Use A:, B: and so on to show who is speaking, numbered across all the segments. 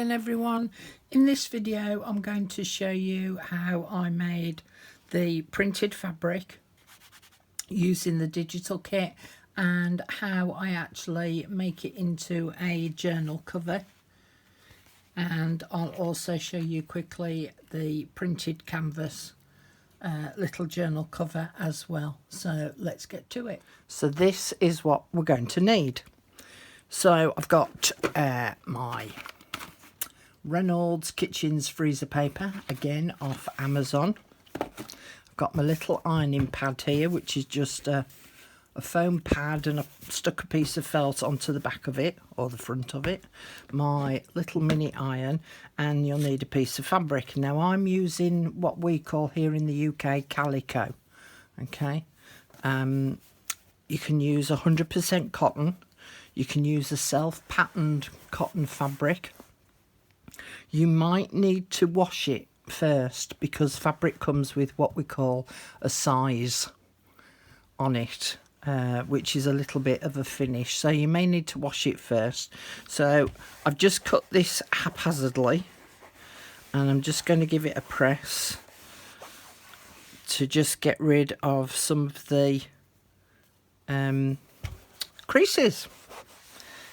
A: again everyone. In this video I'm going to show you how I made the printed fabric using the digital kit and how I actually make it into a journal cover, and I'll also show you quickly the printed canvas little journal cover as well. So let's get to it. So this is what we're going to need. So I've got my Reynolds Kitchens freezer paper, again off Amazon. I've got my little ironing pad here, which is just a foam pad, and I've stuck a piece of felt onto the back of it, or the front of it. My little mini iron, and you'll need a piece of fabric. Now I'm using what we call here in the UK calico. Okay, you can use 100% cotton. You can use a self-patterned cotton fabric. You might need to wash it first because fabric comes with what we call a size on it, which is a little bit of a finish. So you may need to wash it first. So I've just cut this haphazardly and I'm just going to give it a press to just get rid of some of the creases.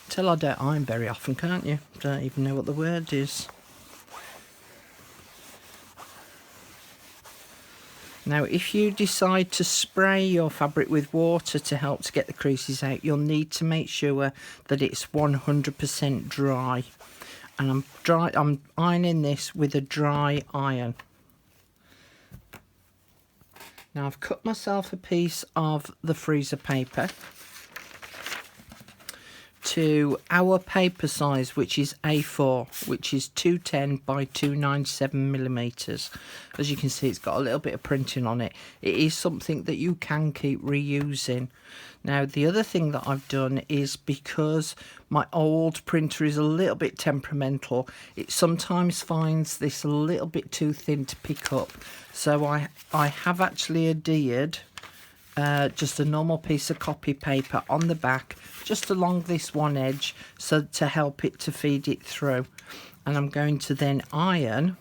A: Tell I don't iron very often, can't you? Don't even know what the word is. Now, if you decide to spray your fabric with water to help to get the creases out, you'll need to make sure that it's 100% dry. And I'm ironing this with a dry iron. Now, I've cut myself a piece of the freezer paper to our paper size, which is A4, which is 210 by 297 millimeters. As you can see, it's got a little bit of printing on it. It is something that you can keep reusing. Now, the other thing that I've done is, because my old printer is a little bit temperamental, it sometimes finds this a little bit too thin to pick up. So I have actually adhered just a normal piece of copy paper on the back, just along this one edge, so to help it to feed it through. And I'm going to then iron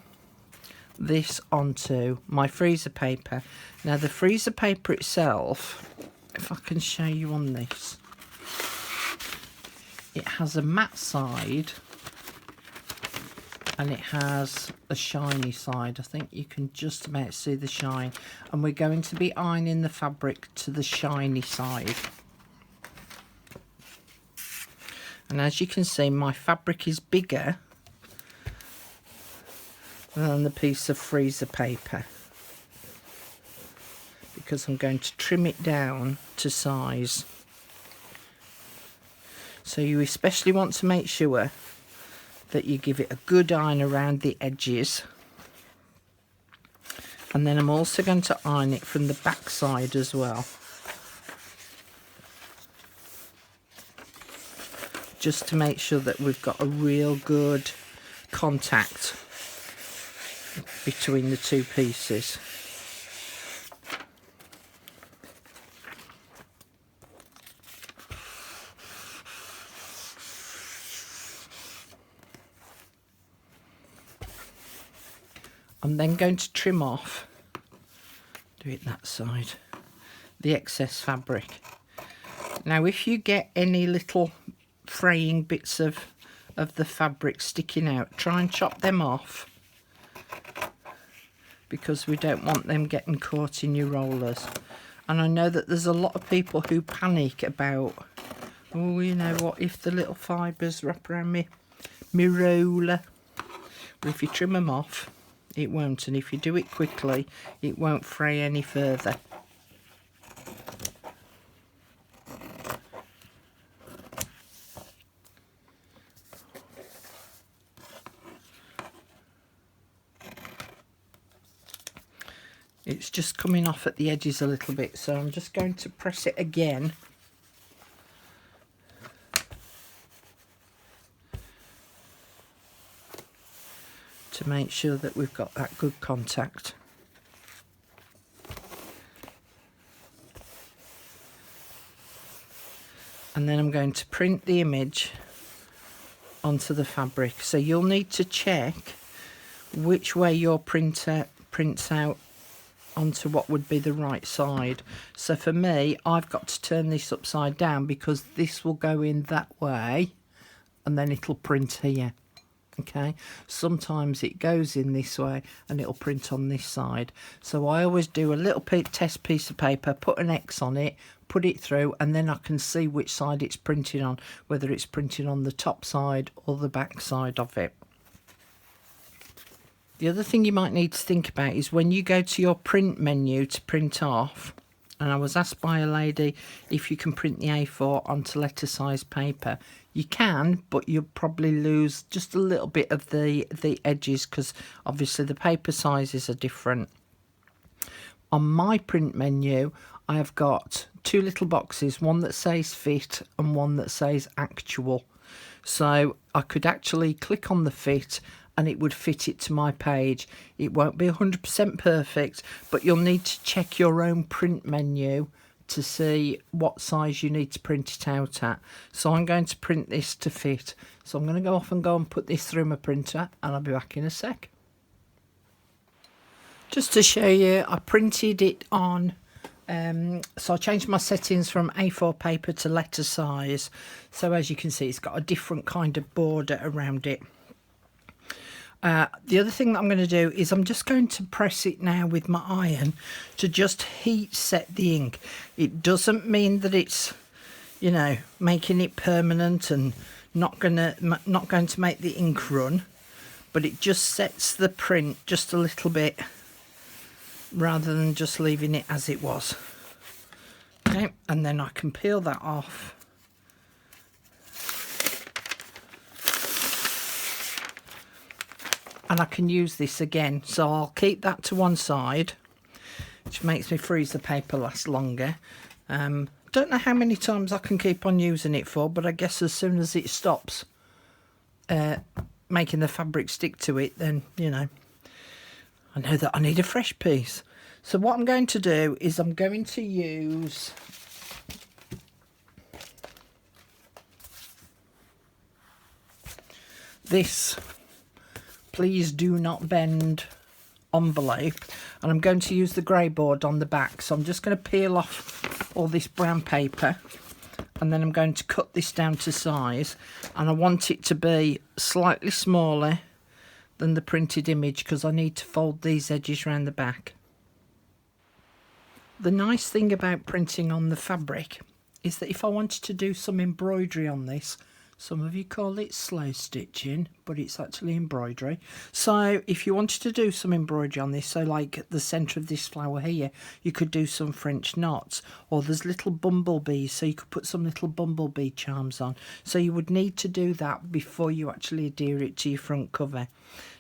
A: this onto my freezer paper. Now, the freezer paper itself, if I can show you on this, it has a matte side and it has a shiny side. I think you can just about see the shine, and we're going to be ironing the fabric to the shiny side. And as you can see, my fabric is bigger than the piece of freezer paper because I'm going to trim it down to size. So you especially want to make sure that you give it a good iron around the edges. And then I'm also going to iron it from the back side as well, just to make sure that we've got a real good contact between the two pieces. I'm then going to trim off, do it that side, the excess fabric. Now, if you get any little fraying bits of the fabric sticking out, try and chop them off, because we don't want them getting caught in your rollers. And I know that there's a lot of people who panic about, oh, you know, what if the little fibres wrap around me roller? But if you trim them off, it won't, and if you do it quickly, it won't fray any further. It's just coming off at the edges a little bit, so I'm just going to press it again. To make sure that we've got that good contact. And then I'm going to print the image onto the fabric. So you'll need to check which way your printer prints out onto what would be the right side. So for me, I've got to turn this upside down because this will go in that way and then it'll print here. Okay, sometimes it goes in this way and it'll print on this side. So I always do a little test piece of paper, put an X on it, put it through, and then I can see which side it's printed on, whether it's printed on the top side or the back side of it. The other thing you might need to think about is when you go to your print menu to print off, and I was asked by a lady if you can print the A4 onto letter size paper. You can, but you'll probably lose just a little bit of the edges because obviously the paper sizes are different. On my print menu, I have got two little boxes, one that says fit and one that says actual. So I could actually click on the fit and it would fit it to my page. It won't be 100% perfect, but you'll need to check your own print menu to see what size you need to print it out at. So I'm going to print this to fit. So I'm going to go off and put this through my printer and I'll be back in a sec. Just to show you, I printed it on, so I changed my settings from A4 paper to letter size. So as you can see, it's got a different kind of border around it. The other thing that I'm going to do is I'm just going to press it now with my iron to just heat set the ink. It doesn't mean that it's, you know, making it permanent and not going to make the ink run, but it just sets the print just a little bit rather than just leaving it as it was. Okay, and then I can peel that off. And I can use this again, so I'll keep that to one side, which makes me freeze the paper last longer. Don't know how many times I can keep on using it for, but I guess as soon as it stops making the fabric stick to it, then, you know, I know that I need a fresh piece. So what I'm going to do is I'm going to use this Please Do Not Bend envelope, and I'm going to use the grey board on the back. So I'm just going to peel off all this brown paper and then I'm going to cut this down to size, and I want it to be slightly smaller than the printed image because I need to fold these edges around the back. The nice thing about printing on the fabric is that if I wanted to do some embroidery on this, some of you call it slow stitching, but it's actually embroidery. So if you wanted to do some embroidery on this, so like the centre of this flower here, you could do some French knots, or there's little bumblebees, so you could put some little bumblebee charms on. So you would need to do that before you actually adhere it to your front cover.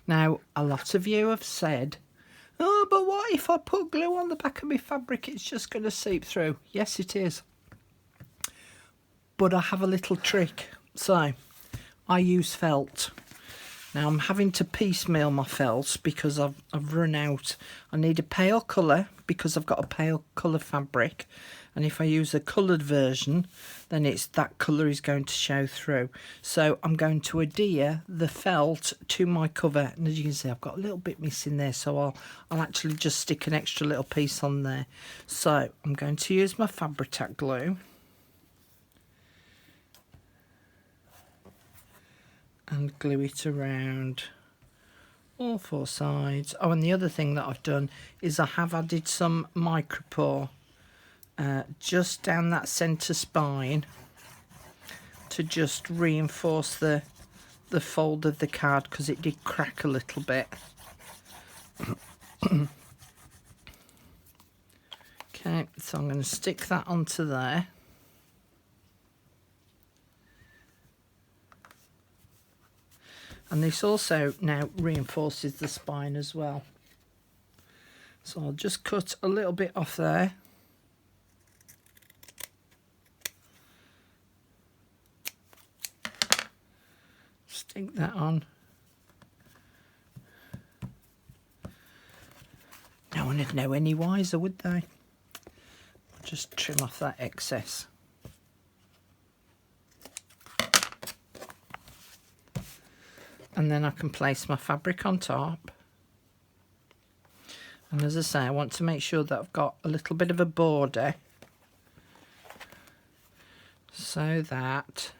A: Now, a lot of you have said, oh, but what if I put glue on the back of my fabric? It's just going to seep through. Yes, it is. But I have a little trick. So, I use felt. Now, I'm having to piecemeal my felts because I've run out. I need a pale colour because I've got a pale colour fabric. And if I use a coloured version, then it's that colour is going to show through. So I'm going to adhere the felt to my cover. And as you can see, I've got a little bit missing there. So I'll actually just stick an extra little piece on there. So I'm going to use my Fabri-Tac glue. And glue it around all four sides. Oh, and the other thing that I've done is I have added some micropore just down that centre spine to just reinforce the fold of the card because it did crack a little bit. Okay, so I'm going to stick that onto there. And this also now reinforces the spine as well. So I'll just cut a little bit off there. Stick that on. No one would know any wiser, would they? I'll just trim off that excess. and then I can place my fabric on top. And as I say, I want to make sure that I've got a little bit of a border so that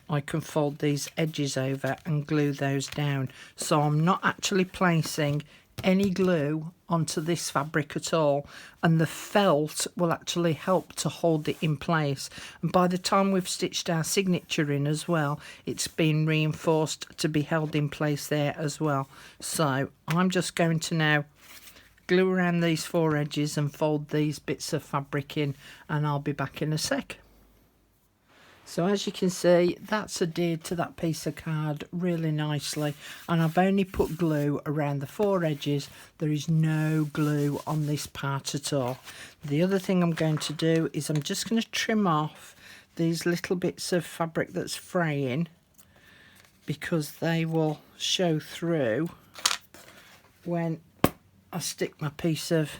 A: I can fold these edges over and glue those down. So I'm not actually placing any glue onto this fabric at all, and the felt will actually help to hold it in place. And by the time we've stitched our signature in as well, it's been reinforced to be held in place there as well. So I'm just going to now glue around these 4 edges and fold these bits of fabric in, and I'll be back in a sec. So as you can see, that's adhered to that piece of card really nicely, and I've only put glue around the 4 edges. There is no glue on this part at all. The other thing I'm going to do is I'm just going to trim off these little bits of fabric that's fraying, because they will show through when I stick my piece of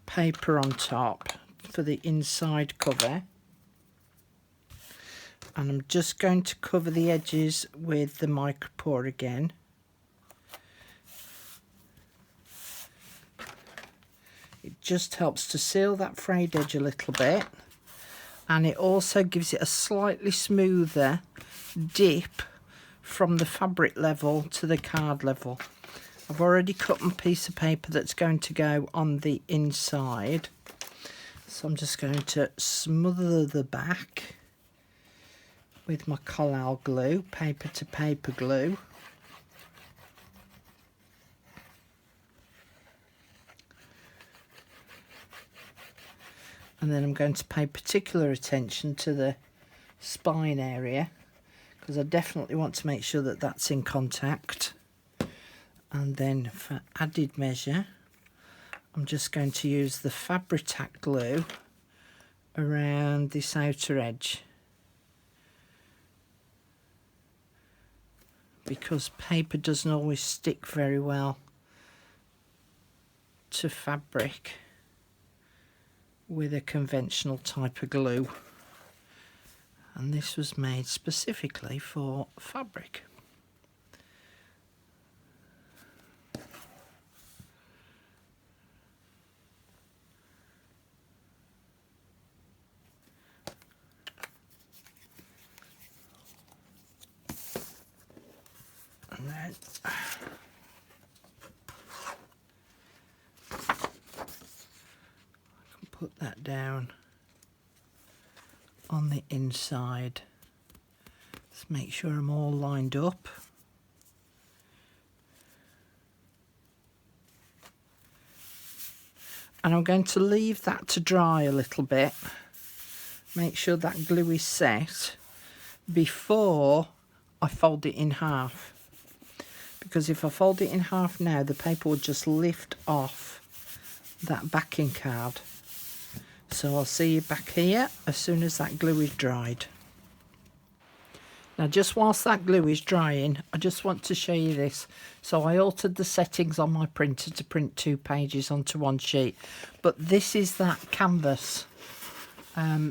A: paper on top for the inside cover. And I'm just going to cover the edges with the micropore again. It just helps to seal that frayed edge a little bit, and it also gives it a slightly smoother dip from the fabric level to the card level. I've already cut my piece of paper that's going to go on the inside, so I'm just going to smother the back with my collal glue, paper to paper glue. And then I'm going to pay particular attention to the spine area, because I definitely want to make sure that that's in contact. And then for added measure, I'm just going to use the Fabri-Tac glue around this outer edge, because paper doesn't always stick very well to fabric with a conventional type of glue, and this was made specifically for fabric. And then I can put that down on the inside. Let's make sure I'm all lined up. And I'm going to leave that to dry a little bit. Make sure that glue is set before I fold it in half, because if I fold it in half now, the paper will just lift off that backing card. So I'll see you back here as soon as that glue is dried. Now, just whilst that glue is drying, I just want to show you this. So I altered the settings on my printer to print 2 pages onto 1 sheet, but this is that canvas.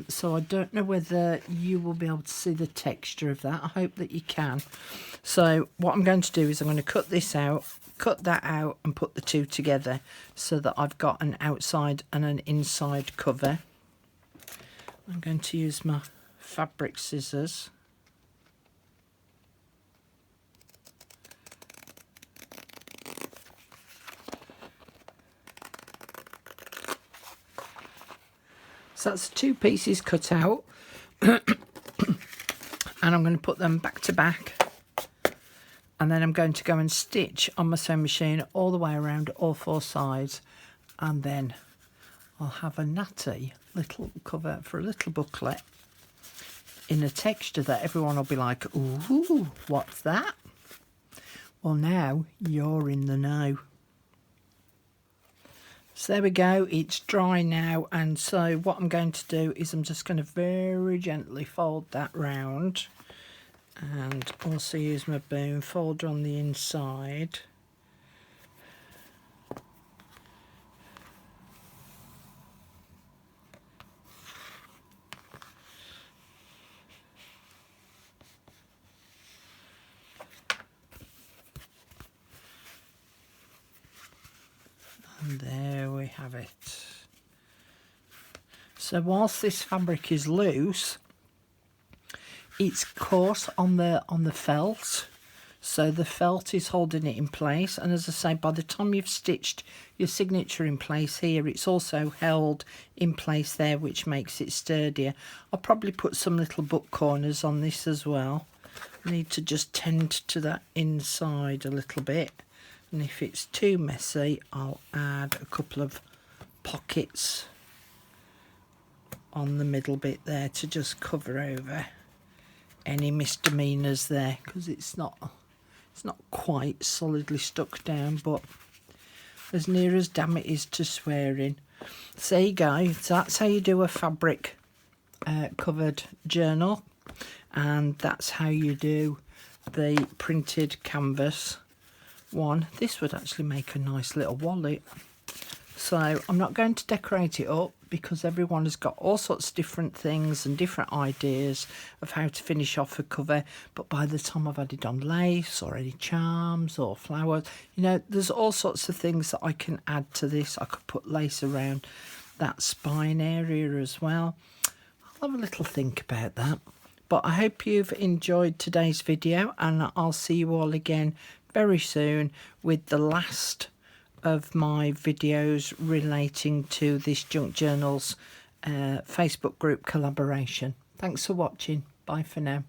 A: So I don't know whether you will be able to see the texture of that. I hope that you can. So what I'm going to do is I'm going to cut this out, cut that out, and put the 2 together so that I've got an outside and an inside cover. I'm going to use my fabric scissors. So that's 2 pieces cut out, and I'm going to put them back to back, and then I'm going to go and stitch on my sewing machine all the way around all 4 sides, and then I'll have a natty little cover for a little booklet in a texture that everyone will be like, ooh, what's that? Well, now you're in the know. So there we go, it's dry now, and so what I'm going to do is I'm just going to very gently fold that round, and also use my boom folder on the inside. And there we have it. So whilst this fabric is loose, it's coarse on the felt, so the felt is holding it in place. And as I say, by the time you've stitched your signature in place here, it's also held in place there, which makes it sturdier. I'll probably put some little book corners on this as well. I need to just tend to that inside a little bit, and if it's too messy, I'll add a couple of pockets on the middle bit there to just cover over any misdemeanors there, because it's not quite solidly stuck down, but as near as damn it is to swearing. So there you go. So that's how you do a fabric covered journal, and that's how you do the printed canvas one. This would actually make a nice little wallet. So I'm not going to decorate it up because everyone has got all sorts of different things and different ideas of how to finish off a cover. But by the time I've added on lace or any charms or flowers, you know, there's all sorts of things that I can add to this. I could put lace around that spine area as well. I'll have a little think about that. But I hope you've enjoyed today's video, and I'll see you all again very soon with the last of my videos relating to this Junk Journals Facebook group collaboration. Thanks for watching. Bye for now.